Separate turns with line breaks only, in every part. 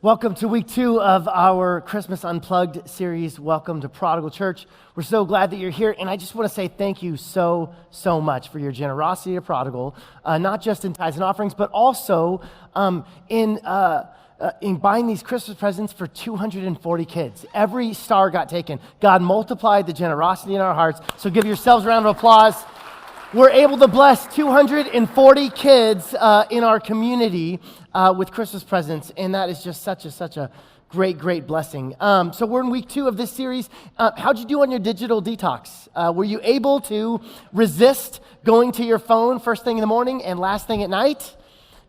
Welcome to week 2 of our Christmas Unplugged series. Welcome to Prodigal Church. We're so glad that you're here, and I just want to say thank you so much for your generosity to Prodigal, not just in tithes and offerings, but also in buying these Christmas presents for 240 kids. Every star got taken. God multiplied the generosity in our hearts, so give yourselves a round of applause. We're able to bless 240 kids in our community with Christmas presents, and that is just such a great blessing. So we're in week 2 of this series. How'd you do on your digital detox? Were you able to resist going to your phone first thing in the morning and last thing at night?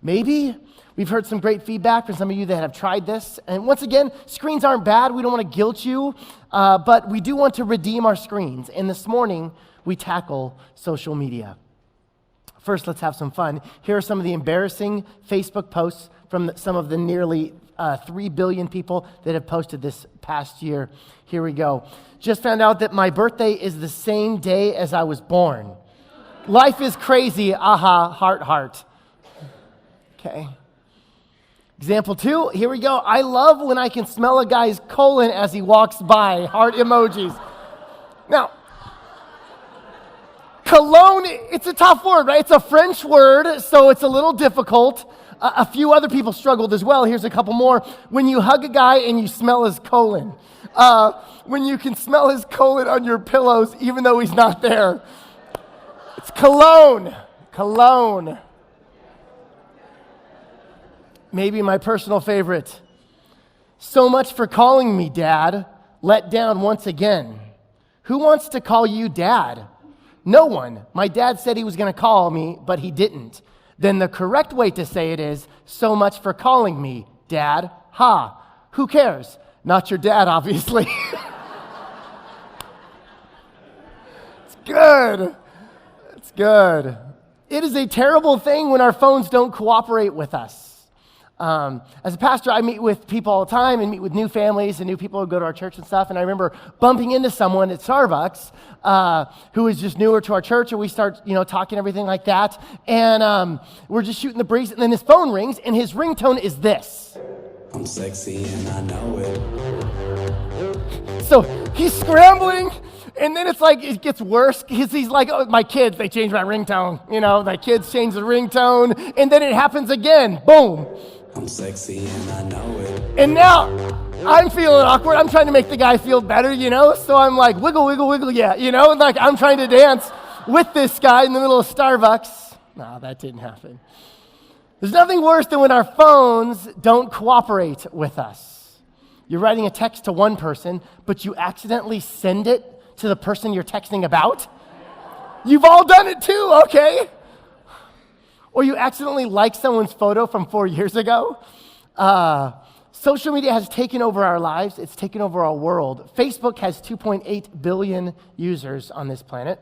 Maybe. We've heard some great feedback from some of you that have tried this. And once again, screens aren't bad. We don't want to guilt you, but we do want to redeem our screens. And this morning, we tackle social media. First, let's have some fun. Here are some of the embarrassing Facebook posts from some of the nearly 3 billion people that have posted this past year. Here we go. Just found out that my birthday is the same day as I was born. Life is crazy. Aha, heart. Okay. Example 2, here we go. I love when I can smell a guy's colon as he walks by. Heart emojis. Now, cologne, it's a tough word, right? It's a French word, so it's a little difficult. A few other people struggled as well. Here's a couple more. When you hug a guy and you smell his colon. When you can smell his colon on your pillows even though he's not there. It's cologne. Maybe my personal favorite. So much for calling me Dad. Let down once again. Who wants to call you Dad? No one. My dad said he was going to call me, but he didn't. Then the correct way to say it is, so much for calling me Dad. Ha. Who cares? Not your dad, obviously. It's good. It is a terrible thing when our phones don't cooperate with us. As a pastor, I meet with people all the time and meet with new families and new people who go to our church and stuff. And I remember bumping into someone at Starbucks who is just newer to our church, and we start, talking everything like that. And we're just shooting the breeze, and then his phone rings, and his ringtone is this.
I'm sexy and I know it.
So he's scrambling. And then it's like, it gets worse because he's like, oh, my kids, they changed my ringtone. My kids changed the ringtone. And then it happens again. Boom.
I'm sexy and I know it.
And now I'm feeling awkward. I'm trying to make the guy feel better, So I'm like, wiggle, yeah, like I'm trying to dance with this guy in the middle of Starbucks. No, that didn't happen. There's nothing worse than when our phones don't cooperate with us. You're writing a text to one person, but you accidentally send it to the person you're texting about. You've all done it too, okay? Or you accidentally like someone's photo from 4 years ago. Social media has taken over our lives. It's taken over our world. Facebook has 2.8 billion users on this planet.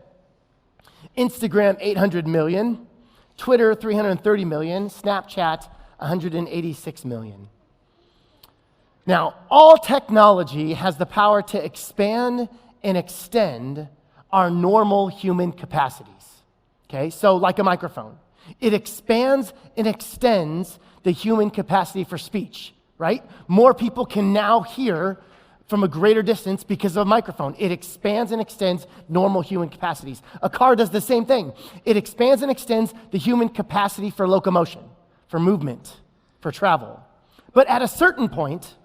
Instagram, 800 million. Twitter, 330 million. Snapchat, 186 million. Now, all technology has the power to expand and extend our normal human capacities, okay? So like a microphone. It expands and extends the human capacity for speech, right? More people can now hear from a greater distance because of a microphone. It expands and extends normal human capacities. A car does the same thing. It expands and extends the human capacity for locomotion, for movement, for travel. But at a certain point,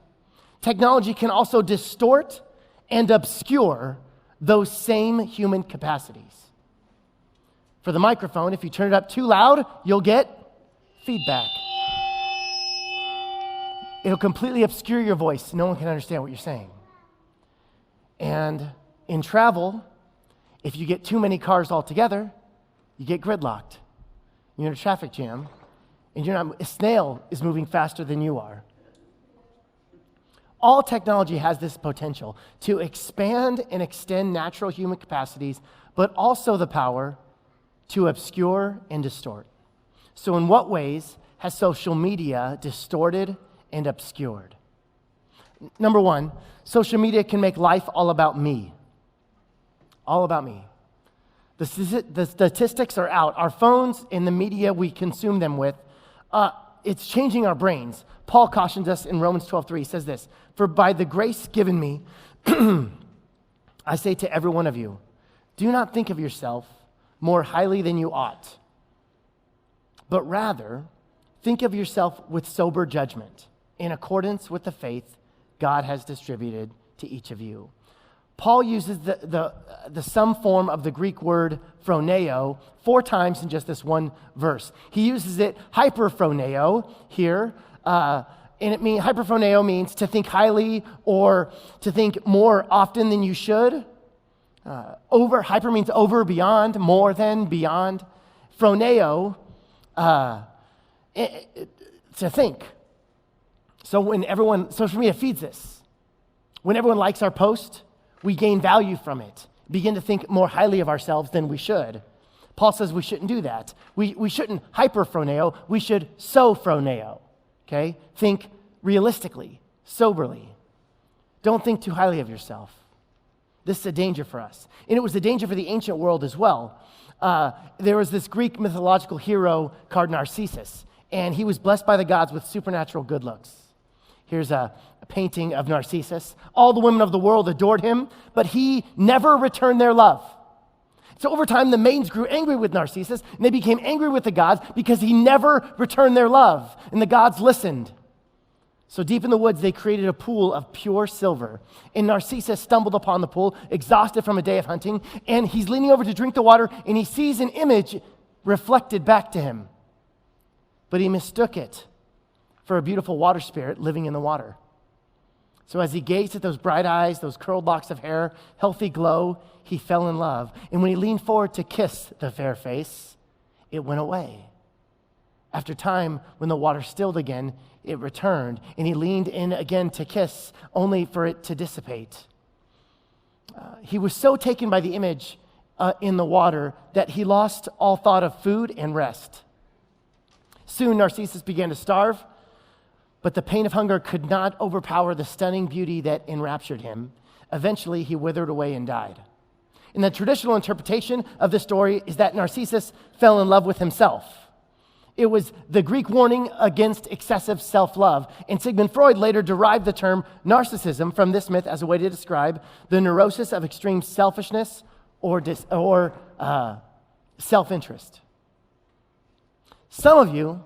technology can also distort and obscure those same human capacities. For the microphone, if you turn it up too loud, you'll get feedback. It'll completely obscure your voice. No one can understand what you're saying. And in travel, if you get too many cars all together, you get gridlocked. You're in a traffic jam, and a snail is moving faster than you are. All technology has this potential to expand and extend natural human capacities, but also the power to obscure and distort. So in what ways has social media distorted and obscured? Number 1, social media can make life all about me. All about me. The statistics are out. Our phones and the media we consume them with, it's changing our brains. Paul cautions us in Romans 12:3. He says this, "For by the grace given me, I say to every one of you, do not think of yourself more highly than you ought, but rather think of yourself with sober judgment, in accordance with the faith God has distributed to each of you." Paul uses the some form of the Greek word phroneo 4 times in just this one verse. He uses it hyperphroneo here, and hyperphroneo means to think highly or to think more often than you should. Hyper means over, beyond, more than, beyond. Phroneo, to think. So when social media feeds this. When everyone likes our post, we gain value from it, begin to think more highly of ourselves than we should. Paul says we shouldn't do that. We shouldn't hyperphroneo, we should sophroneo, okay? Think realistically, soberly. Don't think too highly of yourself. This is a danger for us. And it was a danger for the ancient world as well. There was this Greek mythological hero called Narcissus, and he was blessed by the gods with supernatural good looks. Here's a painting of Narcissus. All the women of the world adored him, but he never returned their love. So over time, the maidens grew angry with Narcissus, and they became angry with the gods because he never returned their love, and the gods listened. So deep in the woods, they created a pool of pure silver, and Narcissus stumbled upon the pool, exhausted from a day of hunting, and he's leaning over to drink the water, and he sees an image reflected back to him. But he mistook it for a beautiful water spirit living in the water. So as he gazed at those bright eyes, those curled locks of hair, healthy glow, he fell in love. And when he leaned forward to kiss the fair face, it went away. After time, when the water stilled again, it returned, and he leaned in again to kiss, only for it to dissipate. He was so taken by the image in the water that he lost all thought of food and rest. Soon, Narcissus began to starve, but the pain of hunger could not overpower the stunning beauty that enraptured him. Eventually, he withered away and died. And the traditional interpretation of this story is that Narcissus fell in love with himself. It was the Greek warning against excessive self-love. And Sigmund Freud later derived the term narcissism from this myth as a way to describe the neurosis of extreme selfishness or self-interest. Some of you,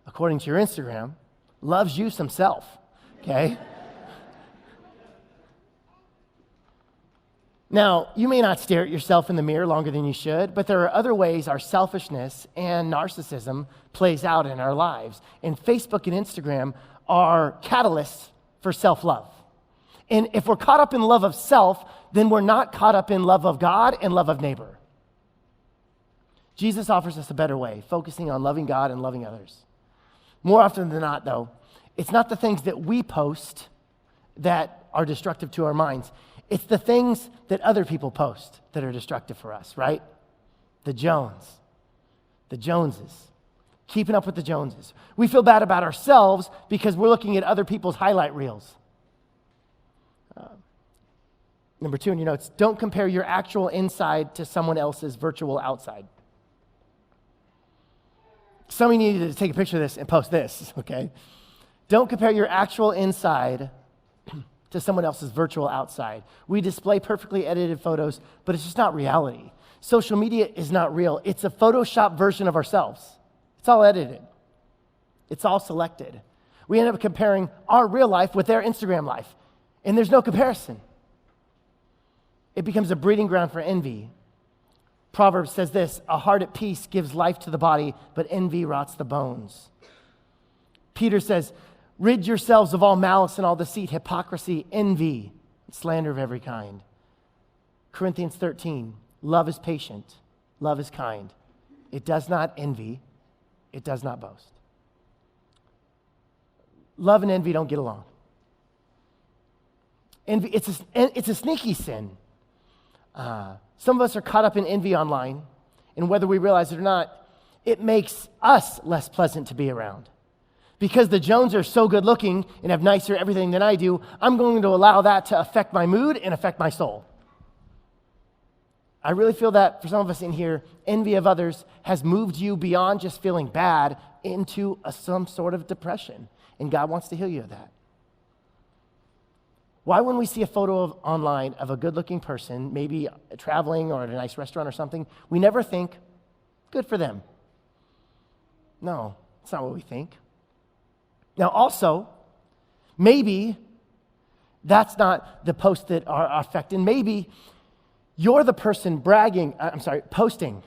according to your Instagram, loves you some self, okay? Now, you may not stare at yourself in the mirror longer than you should, but there are other ways our selfishness and narcissism plays out in our lives. And Facebook and Instagram are catalysts for self-love. And if we're caught up in love of self, then we're not caught up in love of God and love of neighbor. Jesus offers us a better way, focusing on loving God and loving others. More often than not, though, it's not the things that we post that are destructive to our minds. It's the things that other people post that are destructive for us, right? The Joneses, keeping up with the Joneses. We feel bad about ourselves because we're looking at other people's highlight reels. Number 2 in your notes, don't compare your actual inside to someone else's virtual outside. Some of you need to take a picture of this and post this, okay? Don't compare your actual inside to someone else's virtual outside. We display perfectly edited photos, but it's just not reality. Social media is not real. It's a Photoshop version of ourselves. It's all edited. It's all selected. We end up comparing our real life with their Instagram life, and there's no comparison. It becomes a breeding ground for envy. Proverbs says this, a heart at peace gives life to the body, but envy rots the bones. Peter says, rid yourselves of all malice and all deceit, hypocrisy, envy, slander of every kind. Corinthians 13, love is patient, love is kind. It does not envy, it does not boast. Love and envy don't get along. Envy, it's a sneaky sin. Some of us are caught up in envy online, and whether we realize it or not, it makes us less pleasant to be around. Because the Jones are so good looking and have nicer everything than I do, I'm going to allow that to affect my mood and affect my soul. I really feel that for some of us in here, envy of others has moved you beyond just feeling bad into some sort of depression, and God wants to heal you of that. Why, when we see a photo online of a good-looking person, maybe traveling or at a nice restaurant or something, we never think, good for them? No, that's not what we think. Now, also, maybe that's not the posts that are affected. Maybe you're the person posting.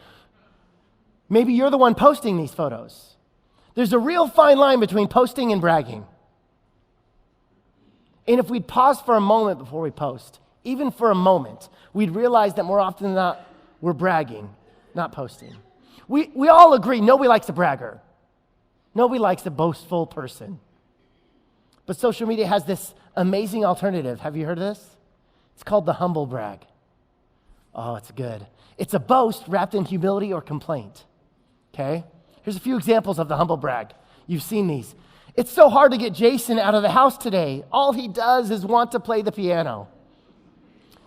Maybe you're the one posting these photos. There's a real fine line between posting and bragging. And if we'd pause for a moment before we post, even for a moment, we'd realize that more often than not, we're bragging, not posting. We all agree nobody likes a bragger. Nobody likes a boastful person. But social media has this amazing alternative. Have you heard of this? It's called the humble brag. Oh, it's good. It's a boast wrapped in humility or complaint. Okay? Here's a few examples of the humble brag. You've seen these. It's so hard to get Jason out of the house today. All he does is want to play the piano.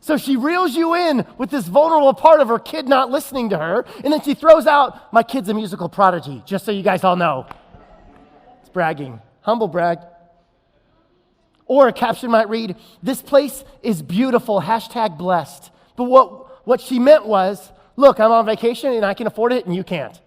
So she reels you in with this vulnerable part of her kid not listening to her, and then she throws out, my kid's a musical prodigy, just so you guys all know. It's bragging. Humble brag. Or a caption might read, this place is beautiful, #blessed. But what she meant was, look, I'm on vacation and I can afford it and you can't.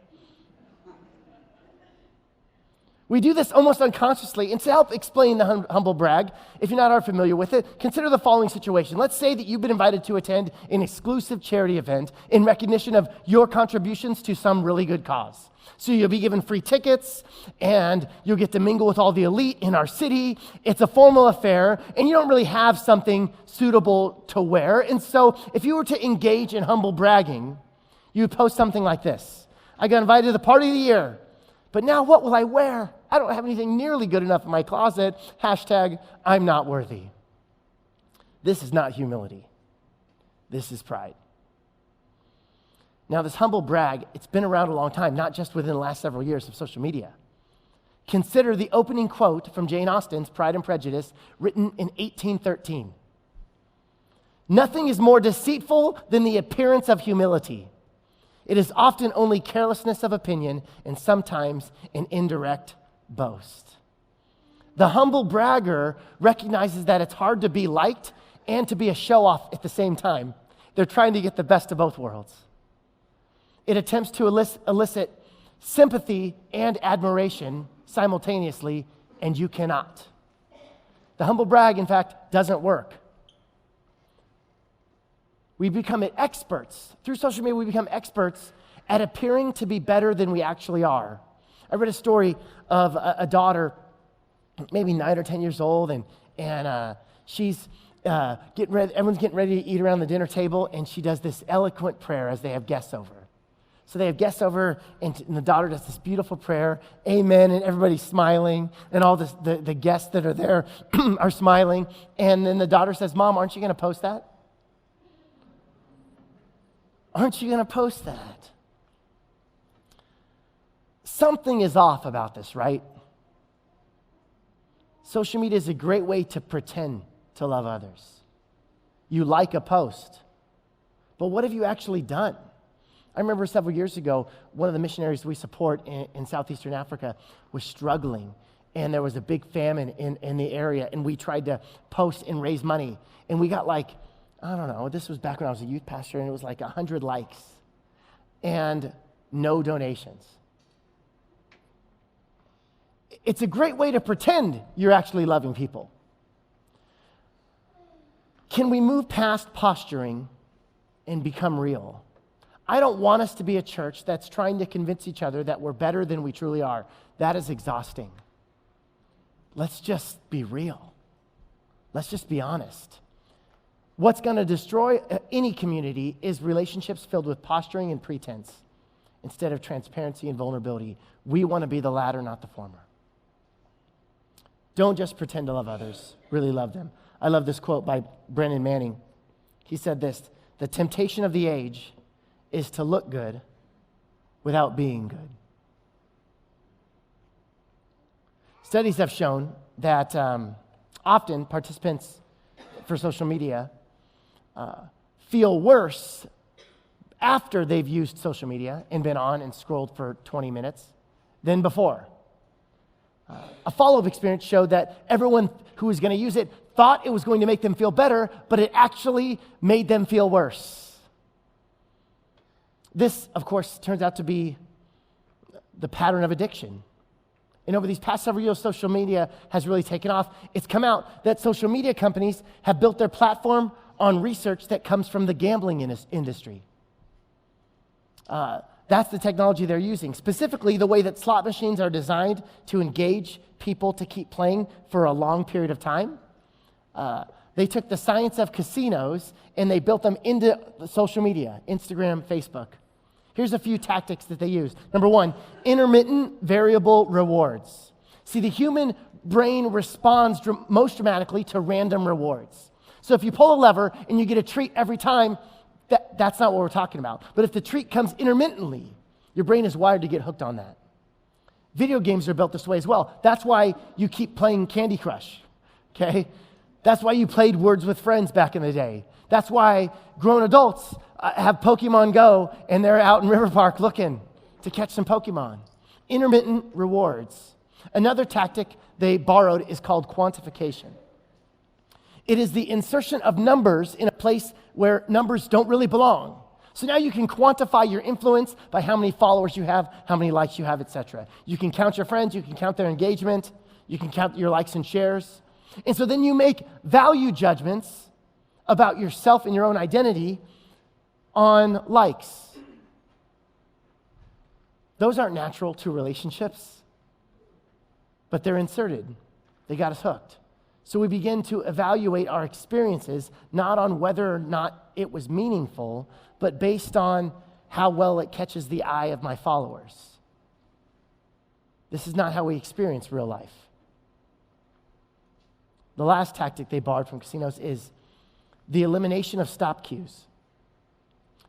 We do this almost unconsciously. And to help explain the humble brag, if you're not familiar with it, consider the following situation. Let's say that you've been invited to attend an exclusive charity event in recognition of your contributions to some really good cause. So you'll be given free tickets, and you'll get to mingle with all the elite in our city. It's a formal affair, and you don't really have something suitable to wear. And so if you were to engage in humble bragging, you would post something like this. I got invited to the party of the year, but now what will I wear? I don't have anything nearly good enough in my closet. #I'm not worthy. This is not humility. This is pride. Now, this humble brag, it's been around a long time, not just within the last several years of social media. Consider the opening quote from Jane Austen's Pride and Prejudice, written in 1813. Nothing is more deceitful than the appearance of humility. It is often only carelessness of opinion and sometimes an indirect boast. The humble bragger recognizes that it's hard to be liked and to be a show-off at the same time. They're trying to get the best of both worlds. It attempts to elicit sympathy and admiration simultaneously, and you cannot. The humble brag, in fact, doesn't work. We become experts. Through social media, we become experts at appearing to be better than we actually are. I read a story of a daughter, maybe 9 or 10 years old, and she's getting ready. Everyone's getting ready to eat around the dinner table, and she does this eloquent prayer as they have guests over. So they have guests over, and the daughter does this beautiful prayer, amen, and everybody's smiling, and all the guests that are there are smiling. And then the daughter says, Mom, aren't you going to post that? Aren't you going to post that? Something is off about this, right? Social media is a great way to pretend to love others. You like a post, but what have you actually done? I remember several years ago, one of the missionaries we support in southeastern Africa was struggling, and there was a big famine in the area, and we tried to post and raise money, and we got I don't know, this was back when I was a youth pastor, and it was 100 likes and no donations. It's a great way to pretend you're actually loving people. Can we move past posturing and become real? I don't want us to be a church that's trying to convince each other that we're better than we truly are. That is exhausting. Let's just be real. Let's just be honest. What's going to destroy any community is relationships filled with posturing and pretense instead of transparency and vulnerability. We want to be the latter, not the former. Don't just pretend to love others. Really love them. I love this quote by Brennan Manning. He said this, the temptation of the age is to look good without being good. Studies have shown that often participants for social media feel worse after they've used social media and been on and scrolled for 20 minutes than before. A follow-up experience showed that everyone who was going to use it thought it was going to make them feel better, but it actually made them feel worse. This, of course, turns out to be the pattern of addiction. And over these past several years, social media has really taken off. It's come out that social media companies have built their platform on research that comes from the gambling industry. That's the technology they're using. Specifically, the way that slot machines are designed to engage people to keep playing for a long period of time. They took the science of casinos and they built them into social media, Instagram, Facebook. Here's a few tactics that they use. Number one, intermittent variable rewards. See, the human brain responds most dramatically to random rewards. So if you pull a lever and you get a treat every time, that's not what we're talking about. But if the treat comes intermittently, your brain is wired to get hooked on that. Video games are built this way as well. That's why you keep playing Candy Crush, okay? That's why you played Words with Friends back in the day. That's why grown adults have Pokemon Go and they're out in River Park looking to catch some Pokemon. Intermittent rewards. Another tactic they borrowed is called quantification. It is the insertion of numbers in a place where numbers don't really belong. So now you can quantify your influence by how many followers you have, how many likes you have, etc. You can count your friends, you can count their engagement, you can count your likes and shares. And so then you make value judgments about yourself and your own identity on likes. Those aren't natural to relationships, but they're inserted. They got us hooked. So we begin to evaluate our experiences not on whether or not it was meaningful, but based on how well it catches the eye of my followers. This is not how we experience real life. The last tactic they borrowed from casinos is the elimination of stop cues.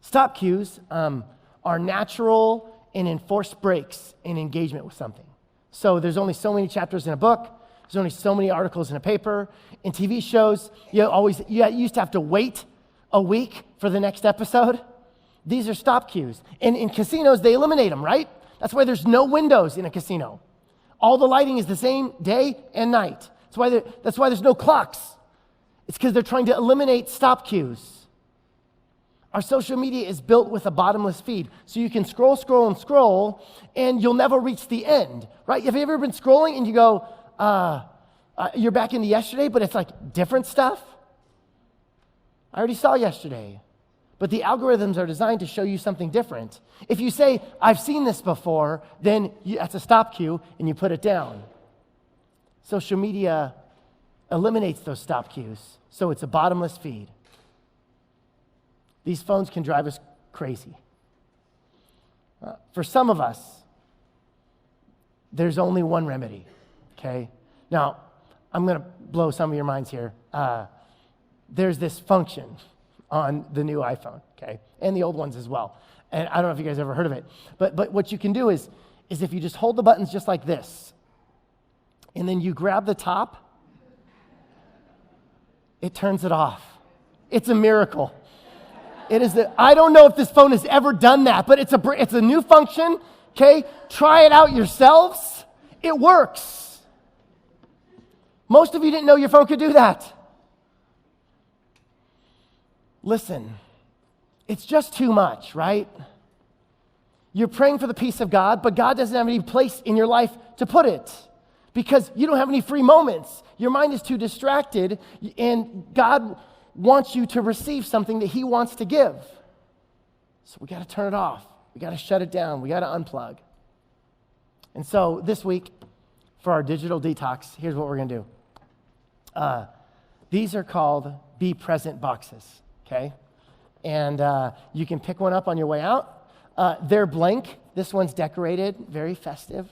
Stop cues are natural and enforced breaks in engagement with something. So there's only so many chapters in a book. There's only so many articles in a paper. In TV shows, you used to have to wait a week for the next episode. These are stop cues. And in casinos, they eliminate them, right? That's why there's no windows in a casino. All the lighting is the same day and night. That's why there's no clocks. It's because they're trying to eliminate stop cues. Our social media is built with a bottomless feed. So you can scroll, and you'll never reach the end, right? Have you ever been scrolling and you go, you're back into yesterday, but it's like different stuff? I already saw yesterday. But the algorithms are designed to show you something different. If you say, I've seen this before, then that's a stop cue, and you put it down. Social media eliminates those stop cues, so it's a bottomless feed. These phones can drive us crazy. For some of us, there's only one remedy, okay? Now, I'm going to blow some of your minds here. There's this function on the new iPhone, okay? And the old ones as well. And I don't know if you guys ever heard of it. But what you can do is if you just hold the buttons just like this, and then you grab the top, it turns it off. It's a miracle. I don't know if this phone has ever done that, but it's a new function, okay? Try it out yourselves. It works. Most of you didn't know your phone could do that. Listen, it's just too much, right? You're praying for the peace of God, but God doesn't have any place in your life to put it because you don't have any free moments. Your mind is too distracted, and God wants you to receive something that He wants to give. So we got to turn it off. We got to shut it down. We got to unplug. And so this week, for our digital detox, here's what we're going to do. These are called Be Present boxes, okay? And you can pick one up on your way out. They're blank. This one's decorated, very festive.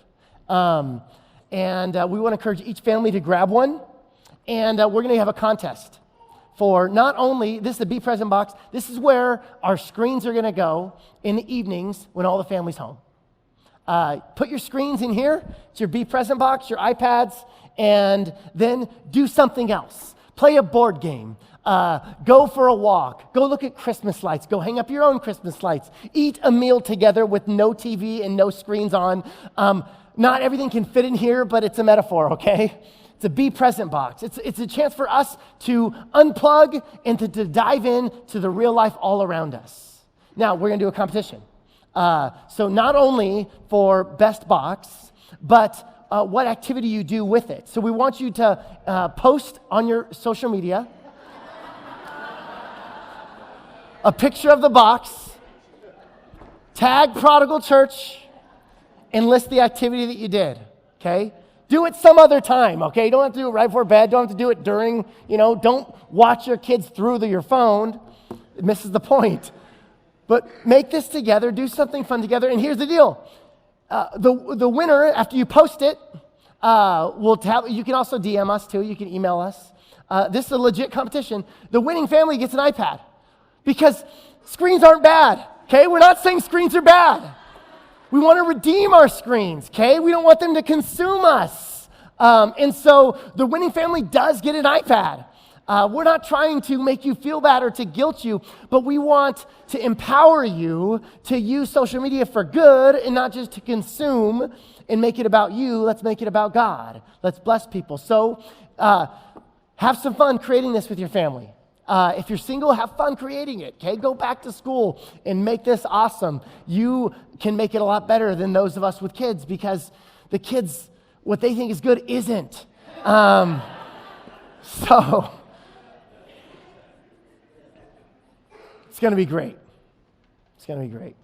And we want to encourage each family to grab one. And we're going to have a contest for not only, this is the Be Present box, this is where our screens are going to go in the evenings when all the family's home. Put your screens in here. It's your Be Present box, your iPads, and then do something else. play a board game, go for a walk, go look at Christmas lights, go hang up your own Christmas lights, eat a meal together with no TV and no screens on. Not everything can fit in here, but it's a metaphor, okay? It's a be present box. It's a chance for us to unplug and to dive in to the real life all around us. Now, we're going to do a competition. So not only for best box, but what activity you do with it. So we want you to post on your social media a picture of the box, tag Prodigal Church, and list the activity that you did, okay? Do it some other time, okay? You don't have to do it right before bed. Don't have to do it during, don't watch your kids through your phone. It misses the point. But make this together, do something fun together, and here's the deal. The winner, after you post it, you can also DM us too, you can email us. This is a legit competition. The winning family gets an iPad because screens aren't bad, okay? We're not saying screens are bad. We want to redeem our screens, okay? We don't want them to consume us. And so the winning family does get an iPad. We're not trying to make you feel bad or to guilt you, but we want to empower you to use social media for good and not just to consume and make it about you. Let's make it about God. Let's bless people. So have some fun creating this with your family. If you're single, have fun creating it, okay? Go back to school and make this awesome. You can make it a lot better than those of us with kids because the kids, what they think is good isn't. So it's going to be great. It's going to be great.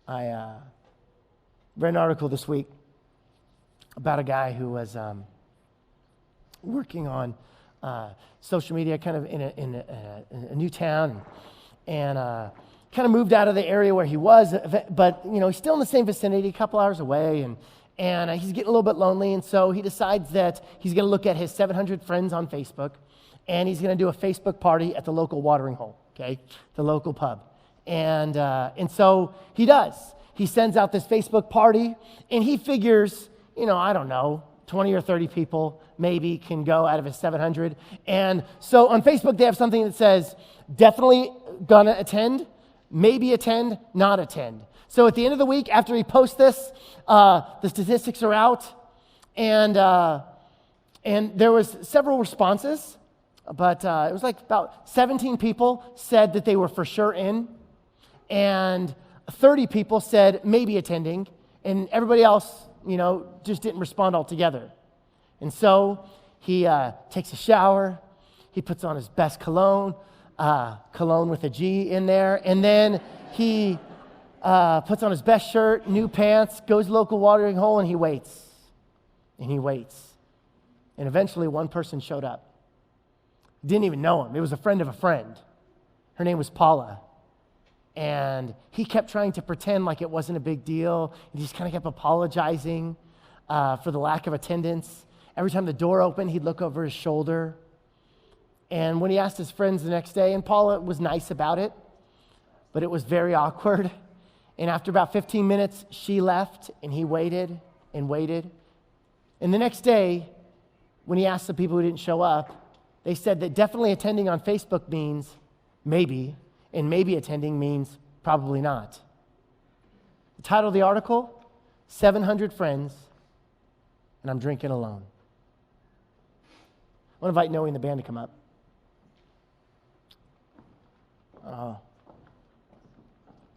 I read an article this week about a guy who was working on social media kind of in a new town and kind of moved out of the area where he was, but he's still in the same vicinity, a couple hours away, and he's getting a little bit lonely, and so he decides that he's going to look at his 700 friends on Facebook, and he's going to do a Facebook party at the local watering hole, okay, the local pub. And so he does. He sends out this Facebook party, and he figures, I don't know, 20 or 30 people maybe can go out of his 700. And so on Facebook, they have something that says, definitely gonna attend, maybe attend, not attend. So at the end of the week, after he posts this, the statistics are out, and there was several responses, but it was like about 17 people said that they were for sure in, and 30 people said maybe attending, and everybody else, just didn't respond altogether. And so he takes a shower, he puts on his best cologne with a G in there, and then he puts on his best shirt, new pants, goes to the local watering hole, and he waits. And he waits. And eventually one person showed up. Didn't even know him. It was a friend of a friend. Her name was Paula. And he kept trying to pretend like it wasn't a big deal. He just kind of kept apologizing for the lack of attendance. Every time the door opened, he'd look over his shoulder. And when he asked his friends the next day, and Paula was nice about it, but it was very awkward. And after about 15 minutes, she left, and he waited and waited. And the next day, when he asked the people who didn't show up, they said that definitely attending on Facebook means maybe, and maybe attending means probably not. The title of the article, 700 Friends, and I'm Drinking Alone. I want to invite Noe and the band to come up.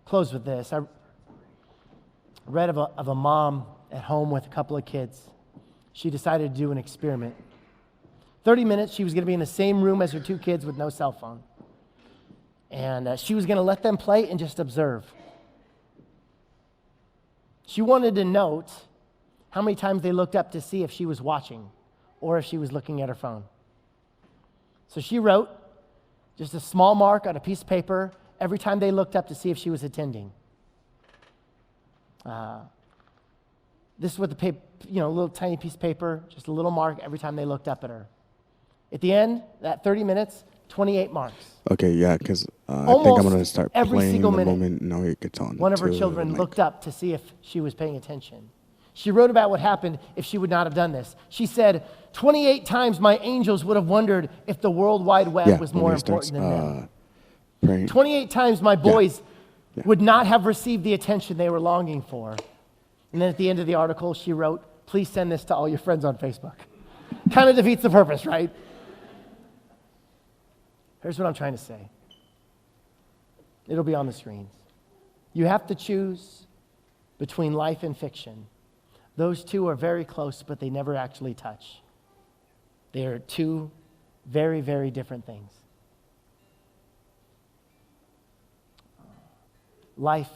Close with this. I read of a mom at home with a couple of kids. She decided to do an experiment. 30 minutes, she was going to be in the same room as her two kids with no cell phone. And she was going to let them play and just observe. She wanted to note how many times they looked up to see if she was watching or if she was looking at her phone. So she wrote just a small mark on a piece of paper every time they looked up to see if she was attending. This is what the paper, a little tiny piece of paper, just a little mark every time they looked up at her. At the end, that 30 minutes, 28 marks.
Okay, yeah, because I think I'm going to start
every
playing
single
the
minute,
moment Noe gets on.
one of her children looked up to see if she was paying attention. She wrote about what happened if she would not have done this. She said, 28 times my angels would have wondered if the World Wide Web was more important than them.
Praying.
28 times my boys would not have received the attention they were longing for. And then at the end of the article, she wrote, please send this to all your friends on Facebook. Kind of defeats the purpose, right? Here's what I'm trying to say. It'll be on the screens. You have to choose between life and fiction. Those two are very close, but they never actually touch. They are two very, very different things. Life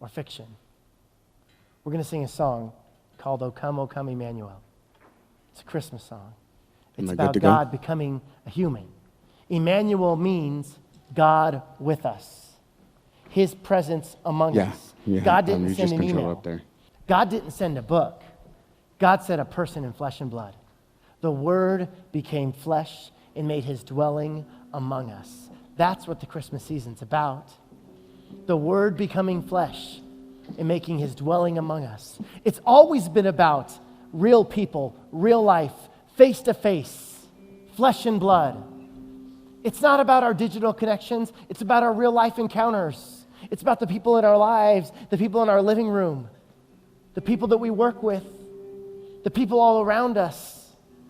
or fiction. We're going to sing a song called O Come, Emmanuel. It's a Christmas song. It's about God becoming a human. Emmanuel means God with us. His presence among us.
Yeah.
God didn't send an email. God didn't send a book. God sent a person in flesh and blood. The Word became flesh and made his dwelling among us. That's what the Christmas season's about. The Word becoming flesh and making his dwelling among us. It's always been about real people, real life, face to face, flesh and blood. It's not about our digital connections. It's about our real life encounters. It's about the people in our lives, the people in our living room, the people that we work with, the people all around us.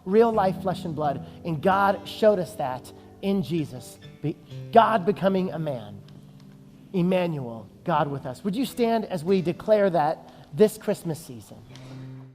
Real life, flesh and blood. And God showed us that in Jesus. God becoming a man. Emmanuel, God with us. Would you stand as we declare that this Christmas season?